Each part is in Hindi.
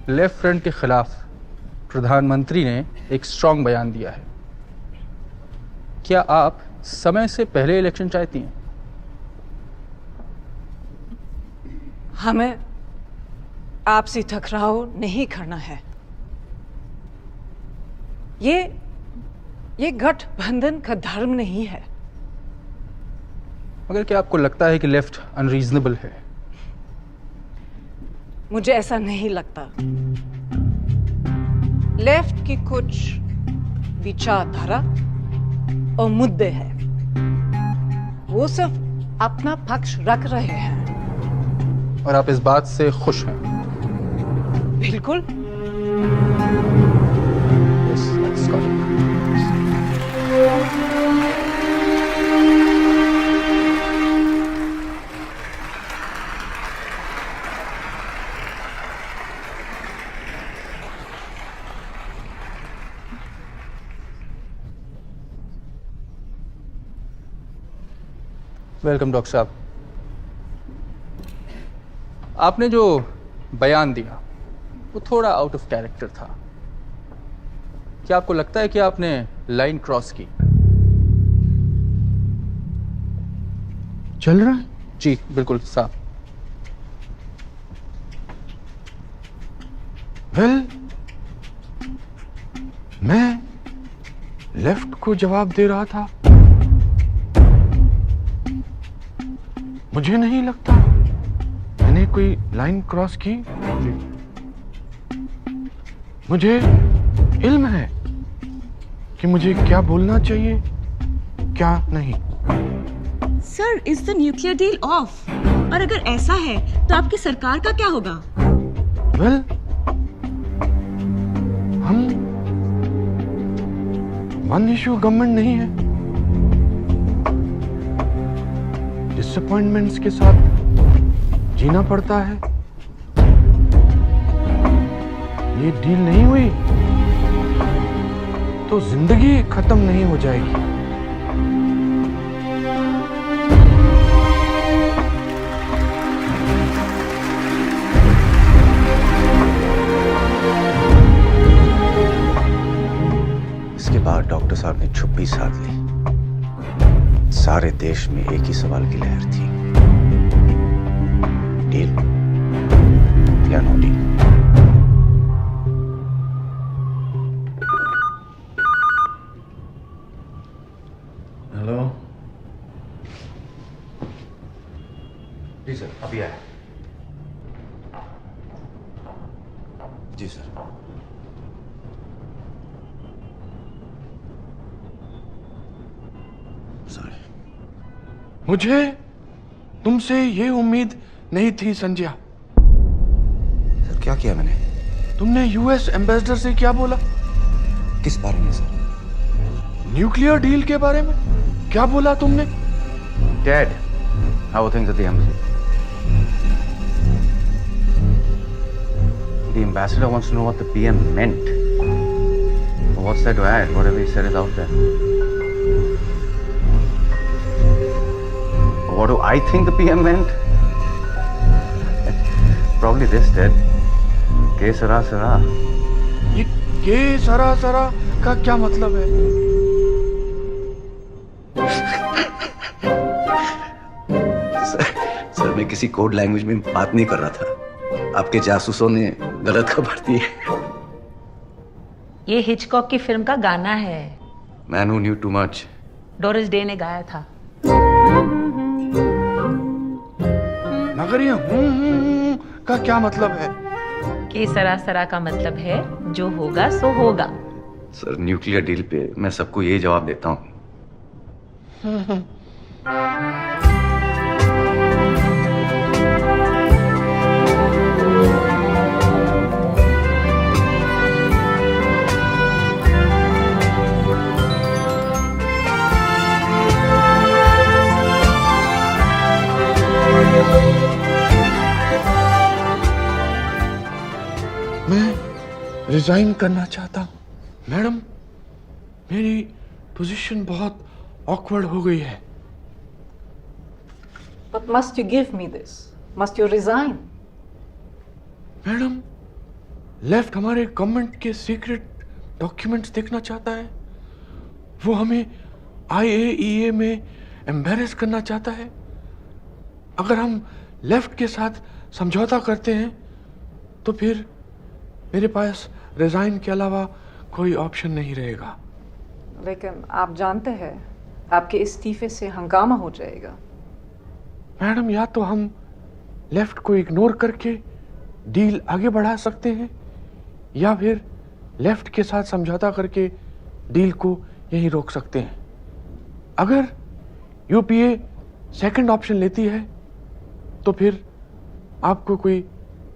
लेफ्ट फ्रंट के खिलाफ प्रधानमंत्री ने एक स्ट्रांग बयान दिया है। क्या आप समय से पहले इलेक्शन चाहती हैं? हमें आपसी टकराव नहीं करना है। ये गठबंधन का धर्म नहीं है। मगर क्या आपको लगता है कि लेफ्ट अनरीजनेबल है? मुझे ऐसा नहीं लगता। लेफ्ट की कुछ विचारधारा और मुद्दे हैं, वो सिर्फ अपना पक्ष रख रहे हैं। और आप इस बात से खुश हैं? बिल्कुल। Yes, that's correct. Welcome doctor साहब। आपने जो बयान दिया वो थोड़ा आउट ऑफ कैरेक्टर था। क्या आपको लगता है कि आपने लाइन क्रॉस की? चल रहा है? जी बिल्कुल साहब। वेल, मैं लेफ्ट को जवाब दे रहा था। मुझे नहीं लगता मैंने कोई लाइन क्रॉस की। मुझे इल्म है कि मुझे क्या बोलना चाहिए, क्या नहीं। Sir, is the nuclear deal of? और अगर ऐसा है तो आपकी सरकार का क्या होगा? वेल, हम वन इशू गवर्नमेंट नहीं है। डिसअपॉइंटमेंट्स के साथ जीना पड़ता है। ये डील नहीं हुई तो जिंदगी खत्म नहीं हो जाएगी। इसके बाद डॉक्टर साहब ने चुप्पी साध ली। सारे देश में एक ही सवाल की लहर थी, डील या नो डील। हेलो। जी सर, अभी आया। जी सर। सॉरी। मुझे तुमसे ये उम्मीद नहीं थी संजय। सर क्या किया मैंने? तुमने यूएस एम्बेसडर से क्या बोला? किस बारे में सर? न्यूक्लियर डील के बारे में क्या बोला तुमने? Dad, how are things at the embassy? The ambassador wants to know what the PM meant. What's there to add? Whatever he said is out there. What do I think the PM meant? Probably this, Dad. Que sara sara. ये के सरा सरा का क्या मतलब है? सर मैं किसी कोड लैंग्वेज में बात नहीं कर रहा था। आपके जासूसों ने गलत खबर दी है। ये हिचकॉक की फिल्म का गाना है। मैन हू new too much. Doris day ने गाया था। मगर ये का क्या मतलब है? कि सरासरा का मतलब है जो होगा सो होगा। सर न्यूक्लियर डील पे मैं सबको यही जवाब देता हूँ। मैं रिजाइन करना चाहता हूँ मैडम। मेरी पोजीशन बहुत ऑकवर्ड हो गई है। But must you give me this? Must you resign? Madam, left हमारे गवर्नमेंट के सीक्रेट डॉक्यूमेंट्स देखना चाहता है, वो हमें IAEA में एम्बेरस करना चाहता है। अगर हम लेफ्ट के साथ समझौता करते हैं तो फिर मेरे पास रिजाइन के अलावा कोई ऑप्शन नहीं रहेगा। लेकिन आप जानते हैं आपके इस्तीफे से हंगामा हो जाएगा। मैडम, या तो हम लेफ्ट को इग्नोर करके डील आगे बढ़ा सकते हैं या फिर लेफ्ट के साथ समझौता करके डील को यहीं रोक सकते हैं। अगर UPA सेकंड ऑप्शन लेती है तो फिर आपको कोई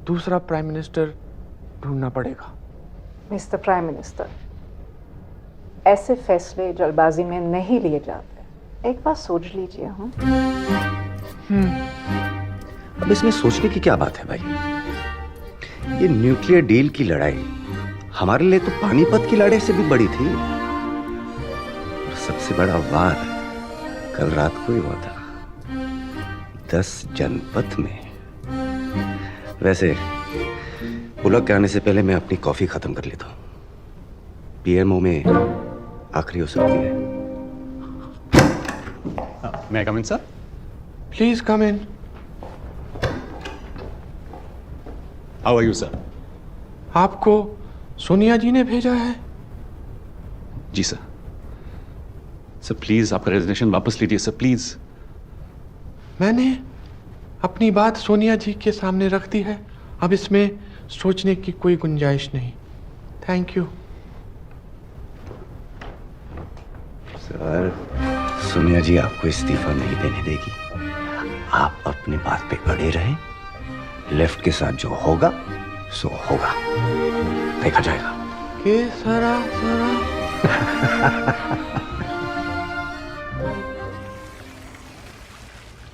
दूसरा प्राइम मिनिस्टर ढूंढना पड़ेगा। मिस्टर प्राइम मिनिस्टर, ऐसे फैसले जल्दबाजी में नहीं लिए जाते। एक बार सोच लीजिए। अब इसमें सोचने की क्या बात है भाई? ये न्यूक्लियर डील की लड़ाई हमारे लिए तो पानीपत की लड़ाई से भी बड़ी थी। और सबसे बड़ा वार कल रात को ही हुआ था 10 जनपथ में। वैसे पुलक के आने से पहले मैं अपनी कॉफी खत्म कर लेता हूं। PMO में आखिरी हो सकती है। May I come in, sir? Please come in. How are you, sir? आपको सोनिया जी ने भेजा है। जी सर। सर प्लीज आपका रेजिग्नेशन वापस लीजिए सर, प्लीज। मैंने अपनी बात सोनिया जी के सामने रख दी है, अब इसमें सोचने की कोई गुंजाइश नहीं। Thank you. सर, सोनिया जी आपको इस्तीफा नहीं देने देगी। आप अपनी बात पे अड़े रहें। लेफ्ट के साथ जो होगा सो होगा, देखा जाएगा। के सरा सरा।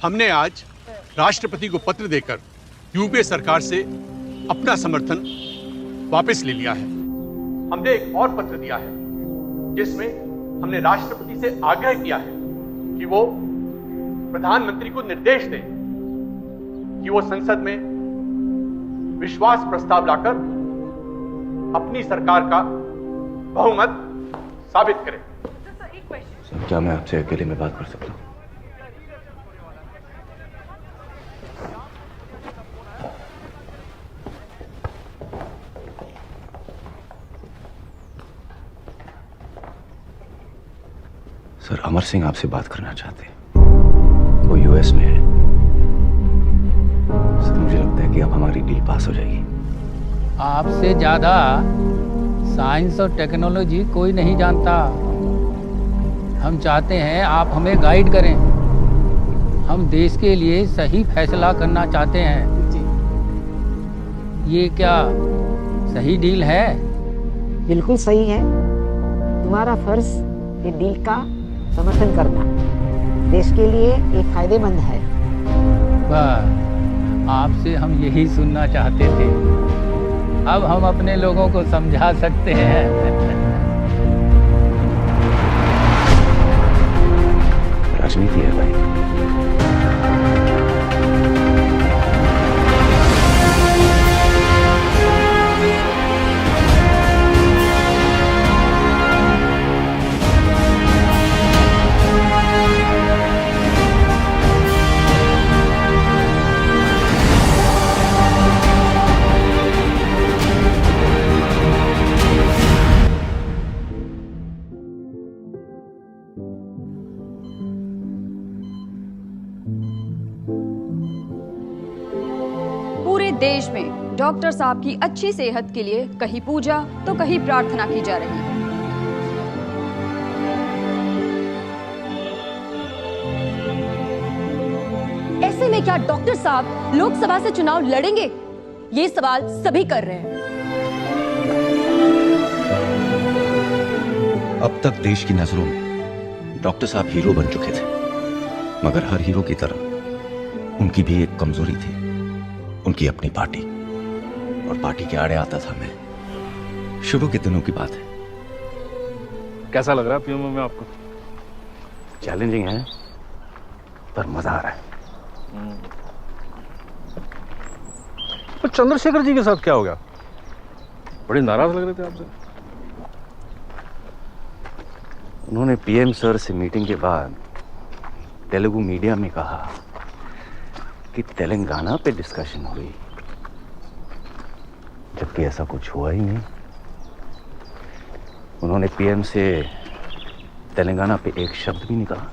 हमने आज राष्ट्रपति को पत्र देकर UPA सरकार से अपना समर्थन वापस ले लिया है। हमने एक और पत्र दिया है जिसमें हमने राष्ट्रपति से आग्रह किया है कि वो प्रधानमंत्री को निर्देश दें कि वो संसद में विश्वास प्रस्ताव लाकर अपनी सरकार का बहुमत साबित करें। सर, क्या मैं आपसे अकेले में बात कर सकता हूँ? सर, अमर सिंह आपसे बात करना चाहते हैं। वो US में है। सर, मुझे लगता है कि अब हमारी डील पास हो जाएगी। आपसे ज़्यादा साइंस और टेक्नोलॉजी कोई नहीं जानता। हम चाहते हैं आप हमें गाइड करें। हम देश के लिए सही फैसला करना चाहते हैं। ये क्या सही डील है? बिल्कुल सही है। तुम्हारा फर्ज ये डील का समर्थन करना देश के लिए ये फायदेमंद है। बस आपसे हम यही सुनना चाहते थे। अब हम अपने लोगों को समझा सकते हैं। राजनीति है भाई। पूरे देश में डॉक्टर साहब की अच्छी सेहत के लिए कहीं पूजा तो कहीं प्रार्थना की जा रही है। ऐसे में क्या डॉक्टर साहब लोकसभा से चुनाव लड़ेंगे? ये सवाल सभी कर रहे हैं। अब तक देश की नजरों में डॉक्टर साहब हीरो बन चुके थे, मगर हर हीरो की तरह उनकी भी एक कमजोरी थी, उनकी अपनी पार्टी। और पार्टी के आड़े आता था मैं। शुरू के दिनों की बात है। कैसा लग रहा है PMO में आपको? चैलेंजिंग है पर मजा आ रहा है। तो चंद्रशेखर जी के साथ क्या हो गया? बड़े नाराज लग रहे थे आपसे। उन्होंने पीएम सर से मीटिंग के बाद तेलुगु मीडिया में कहा कि तेलंगाना पे डिस्कशन हुई, जबकि ऐसा कुछ हुआ ही नहीं। उन्होंने पीएम से तेलंगाना पे एक शब्द भी नहीं कहा।